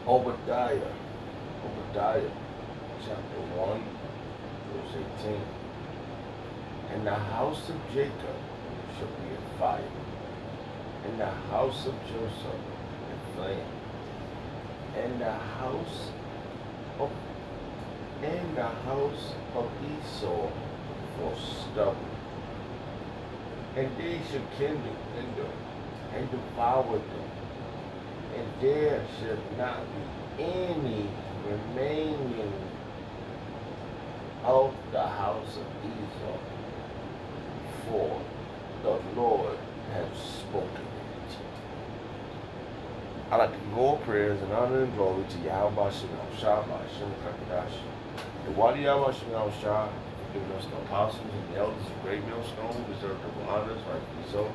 Obadiah, Obadiah, chapter 1, verse 18. And the house of Jacob shall be a fire, and the house of Joseph a flame, and of the house of Esau for stubble. And they shall kindle in them and devour them, and there shall not be any remaining of the house of Esau, for the Lord has spoken it. I'd like to give all prayers and honor and glory to Yahweh Shalom, Shabbat, Shem Kakadash. The Wadi Yahweh Shalom, Shah, giving us the apostles and the elders of Great Millstone, who deserve double honors, rightfully so.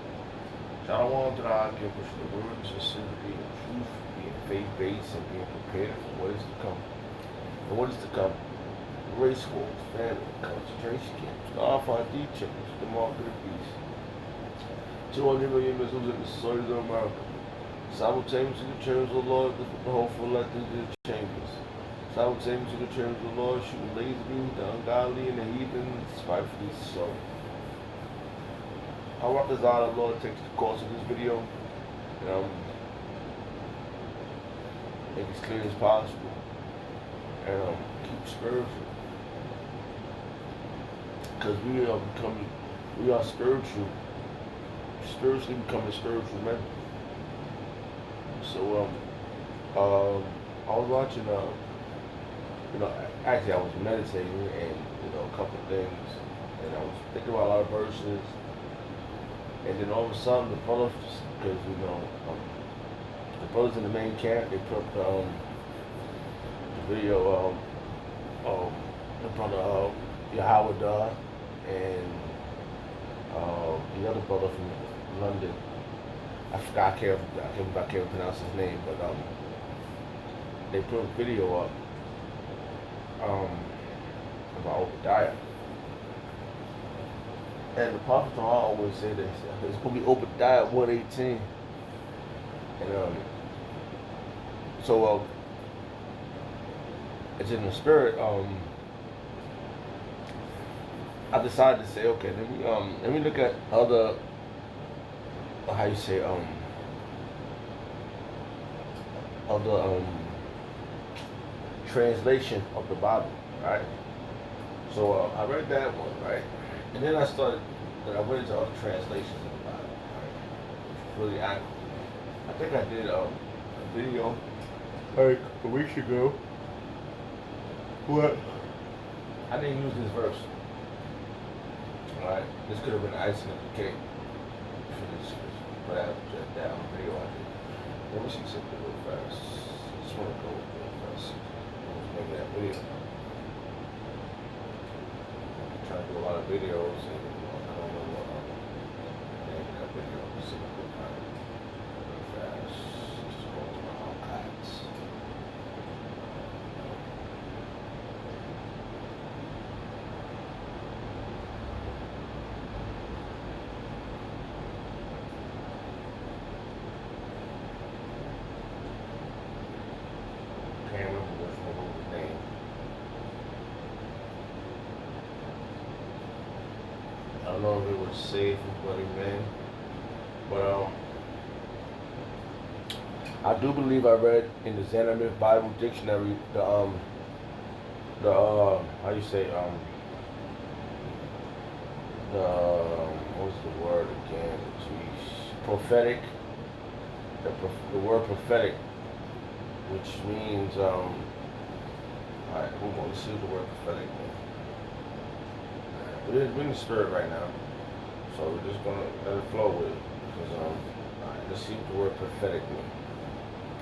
Shalom to the Hakim, pushing the word, sincerity, and truth, being faith-based and being prepared for what is to come. And what is to come? Race wars, famine, concentration camps, Starfire D chambers, the mark of the beast. 200 million missiles in the soils of America. Simultaneously the chambers of the Lord, the hopeful elected into the chambers. Simultaneously the chambers of the Lord, shooting laser beams, the ungodly and the heathen, spitefully so. I want the desire of the Lord takes the course of this video and make it as clear as possible and keep spiritual. Because we are spiritually becoming spiritual men. So, I was watching, actually I was meditating and, a couple of things, and I was thinking about a lot of verses, and then all of a sudden the brothers, because, the brothers in the main camp, they put the video, the brother, Yahweh and the other brother from London. I forgot, I can't pronounce his name, but they put a video up about Obadiah. And the Prophet always say that it's going to be Obadiah 1:18. And so it's in the spirit. I decided to say, okay, let me look at other, how you say, other translation of the Bible, right? So I read that one, right? And then I went into other translations of the Bible, right? Really accurate. I think I did a video like a week ago. What? I didn't use this verse. Alright, this could have been icing on the cake. But I just down video I did. Let me see something real fast. I just want to go real fast. Maybe that video. I'm trying to do a lot of videos and I don't know what name that video specifically. Real fast. Just go to my archives. Can't remember which one was the name. I don't know if it was Save for Bloody Men, but I do believe I read in the Zanamith Bible Dictionary the how you say the what's the word again? Jeez, prophetic. The word prophetic, which means alright, let's see what the word prophetic means. We're in the spirit right now, so we're just gonna let it flow with it. Because alright, let's see what the word prophetic means.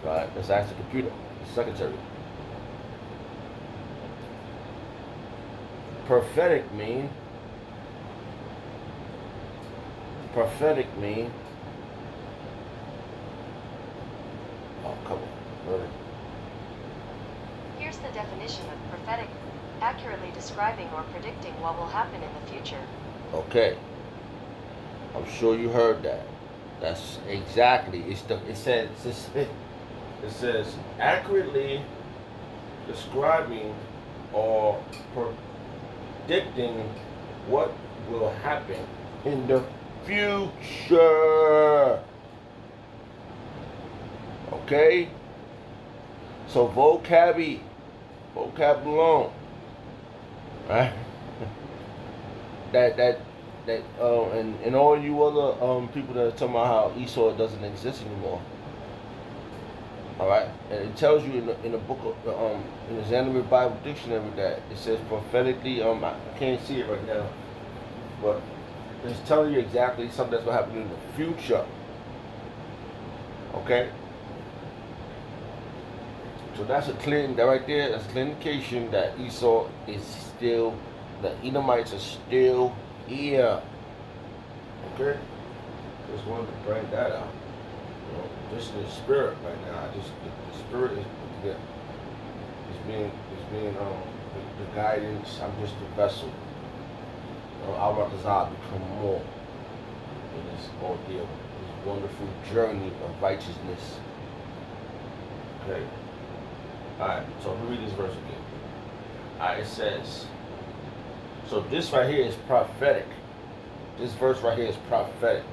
Alright, let's ask the computer, the secretary. Prophetic mean oh, come on, really? Here's the definition of prophetic: accurately describing or predicting what will happen in the future. Okay, I'm sure you heard that. That's exactly. It says It says accurately describing or predicting what will happen in the future. Okay? So vocab alone, right? And all you other people that are talking about how Esau doesn't exist anymore. All right, and it tells you in the book of in the Xanadu Bible Dictionary that it says prophetically. I can't see it right now, but it's telling you exactly something that's going to happen in the future. Okay, so that's a clear that right there. That's a clear indication that Esau is still, the Edomites are still here. Okay, just wanted to bring that out. Just the spirit right now. The spirit is being the guidance. I'm just the vessel. I'll I'll become more in this ordeal, this wonderful journey of righteousness. Okay. Alright, so let me read this verse again. Alright, it says, so this right here is prophetic. This verse right here is prophetic.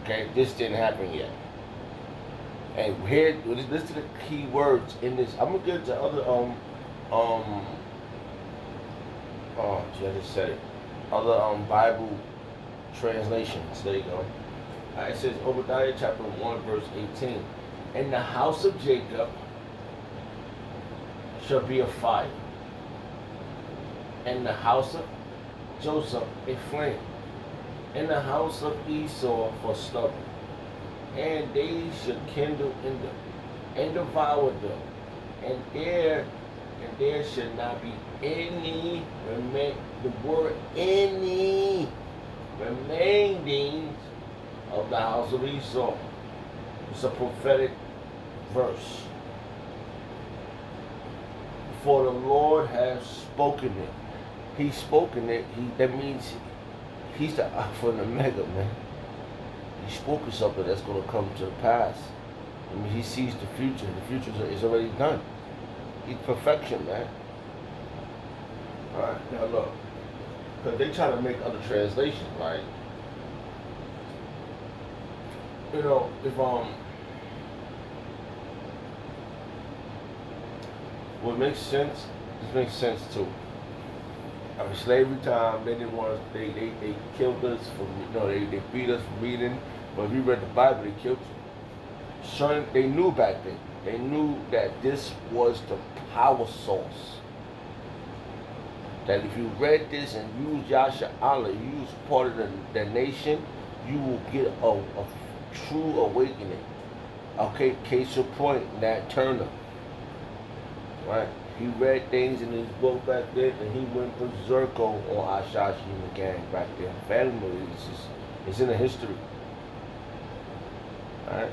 Okay, this didn't happen yet. And here, listen to the key words in this. I'm gonna get to other I just said it. Other Bible translations. There you go. It says Obadiah chapter 1 verse 18. And the house of Jacob shall be a fire, and the house of Joseph a flame, and the house of Esau for stubble, and they should kindle in them, and devour them, and there should not be any the word any remaining of the house of Esau. It's a prophetic verse. For the Lord has spoken it. He's spoken it. That means he's the Alpha and Omega, man. He's spoken something that's going to come to pass. I mean, he sees the future. The future is already done. He's perfection, man. All right, now look, because they try to make other translations, right? You know, if what makes sense, this makes sense too. I mean, slavery time, they didn't want us, they killed us for, they beat us for reading, but if you read the Bible, they killed you. So they knew back then, they knew that this was the power source. That if you read this and use Yasha Allah, use part of the nation, you will get a true awakening. Okay, case in point, Nat Turner. Right? He read things in his book back then, and he went berserko on Ashashi and the gang back then. Family, it's in the history. Alright?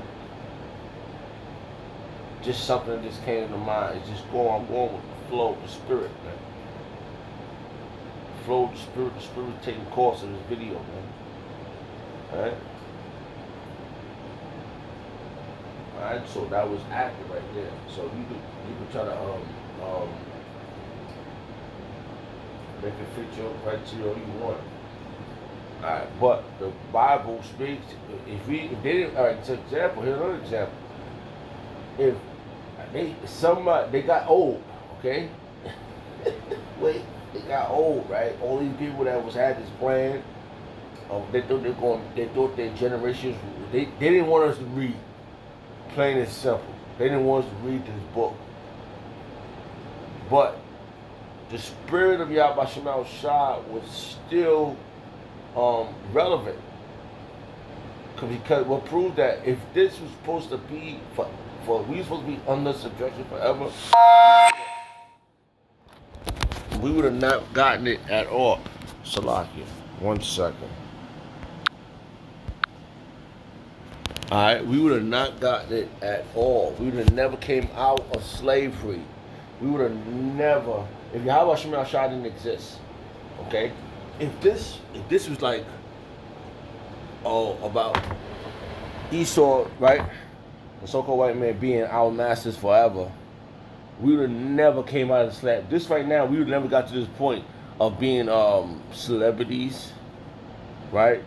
Just something that just came to mind. It's just I'm going with the flow of the spirit, man. The flow of the spirit taking course in this video, man. Alright? Alright, so that was active right there. So you could try to make it fit your criteria you want. Alright, but the Bible speaks. If they didn't, alright, for example, here's another example. If they got old, okay? Wait, they got old, right? All these people that had this plan, they thought their generations, they didn't want us to read. Plain and simple. They didn't want us to read this book. But the spirit of Yahweh Shemal Shah was still relevant. Because what proved that if this was supposed to be we were supposed to be under subjection forever, we would have not gotten it at all. Salakia, 1 second. Alright, we would have not gotten it at all. We would have never came out of slavery. We would have never, if Yahweh Shemal Shah didn't exist, okay? If this was like, about Esau, right? the so-called white man being our masters forever, we would have never came out of the slap. This right now, we would never got to this point of being celebrities, right?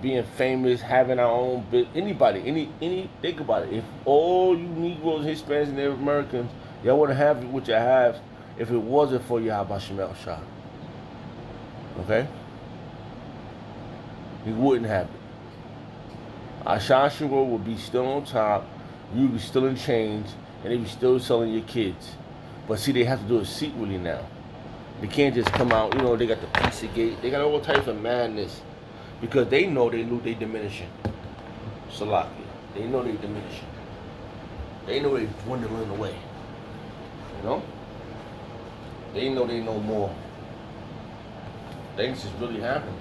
Being famous, having our own bit. Anybody, any. Think about it. If all you Negroes, Hispanics, and Native Americans, y'all wouldn't have what you have if it wasn't for Yahweh Shemel Shah. Okay, you wouldn't have it. Ashanti Road would be still on top. You would be still in chains, and they be still selling your kids. But see, they have to do it secretly now. They can't just come out. You know, they got the Pizzagate. They got all types of madness because they know they lose. They diminishing. Salakia. They know they diminishing. They know they dwindling away. You know. They know more. Things is really happening.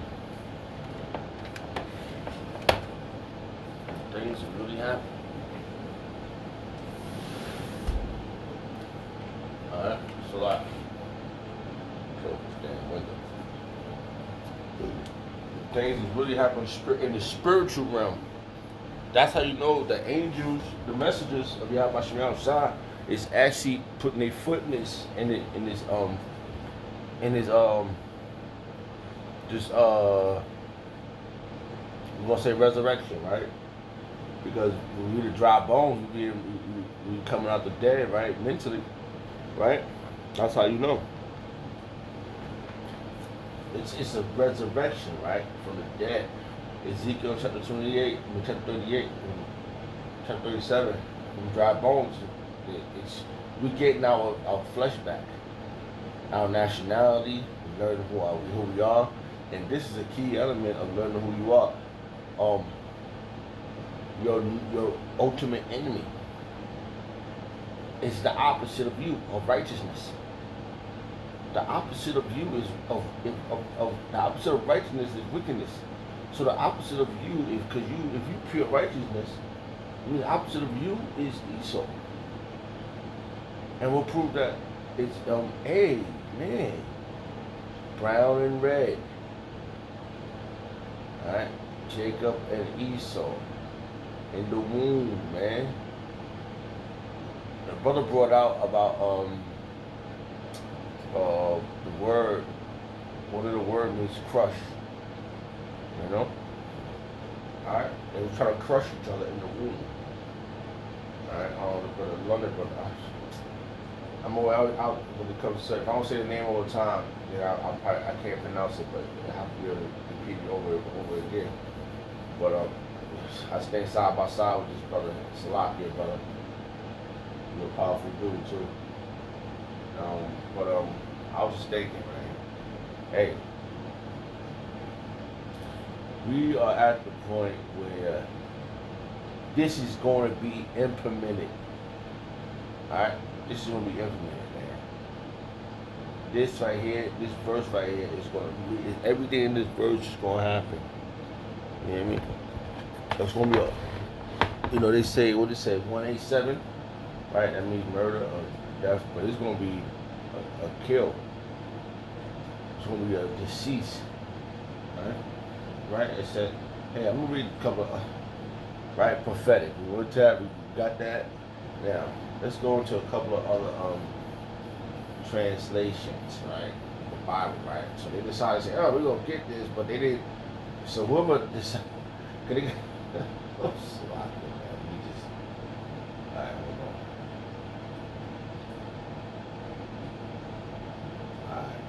Things are really happening. Alright, so like, close this damn window. Things is really happening in the spiritual realm. That's how you know the angels, the messengers of Yahweh Shem Shah is actually putting their foot in this, we're gonna say resurrection, right? Because when we the dry bones, we coming out the dead, right? Mentally, right? That's how you know. It's a resurrection, right? From the dead. Ezekiel chapter 28, chapter 38, chapter 37, from dry bones. We getting our flesh back, our nationality, learning who we are, and this is a key element of learning who you are. Your ultimate enemy is the opposite of you, of righteousness. The opposite of you is of the opposite of righteousness is wickedness. So the opposite of you is if you pure righteousness, the opposite of you is Esau. And we'll prove that it's brown and red. Alright? Jacob and Esau. In the womb, man. The brother brought out about the word. One of the word means crush. You know? Alright? They were trying to crush each other in the womb. Alright, the brother, London brother. I'm always out when it comes to, if I don't say the name all the time, then I can't pronounce it, but I have to be able to repeat it over again. But I stay side by side with this brother, Salakia, brother. He's a powerful dude too. But I was just thinking, man. Hey, we are at the point where this is going to be implemented. All right, this is going to be implemented, man. This right here, this verse right here is going to be, everything in this verse is going to happen. You know what I mean? It's going to be they say, what they say, 187, right? That means murder or death, but it's going to be a kill. It's going to be a decease, right? Right? It said, hey, I'm going to read a couple of, right, prophetic. We got that. Now, let's go into a couple of other translations, right? The Bible, right? So they decided to say, oh, we're going to get this, but they didn't. So whoever decided, oh, sloppy, man. We just, all right, hold on. All right.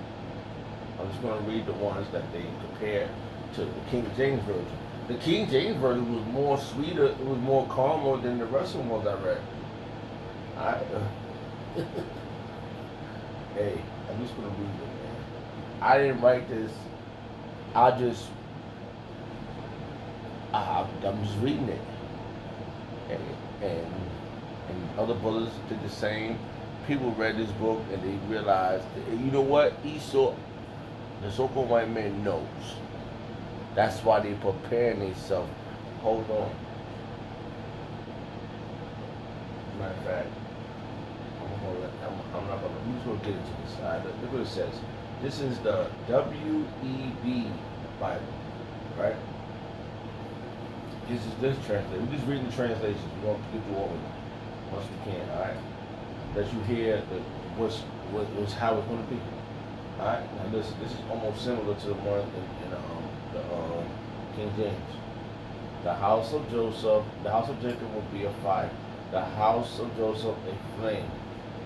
I'm just going to read the ones that they compared to the King James Version. The King James Version was more sweeter, it was more calmer than the rest of the ones I read. All right. Hey, I'm just going to read it, man. I didn't write this. I'm just reading it, and other brothers did the same. People read this book and they realized, you know what? Esau, the so-called white man, knows. That's why they preparing themselves. Hold on. Matter of fact, I'm not gonna. I'm just gonna get into this side. Look what it says. This is the WEB Bible, right? this is this translation. We're just reading the translations. We're going to get through all of them once we can. All right. That you hear what's how it's going to be. All right. Now listen. This is almost similar to the one in the King James. The house of Joseph, the house of Jacob will be a fire. The house of Joseph a flame,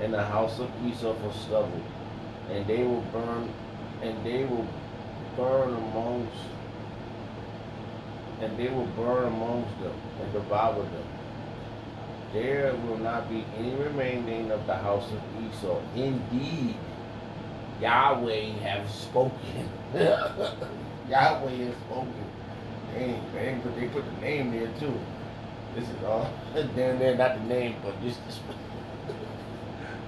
and the house of Esau for stubble, and they will burn, and they will burn amongst, and they will burn amongst them and devour them. There will not be any remaining of the house of Esau. Indeed, Yahweh has spoken. Yahweh has spoken. They put the name there too. This is all damn near not the name, but this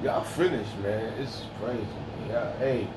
y'all finished, man. It's crazy. Yeah, hey.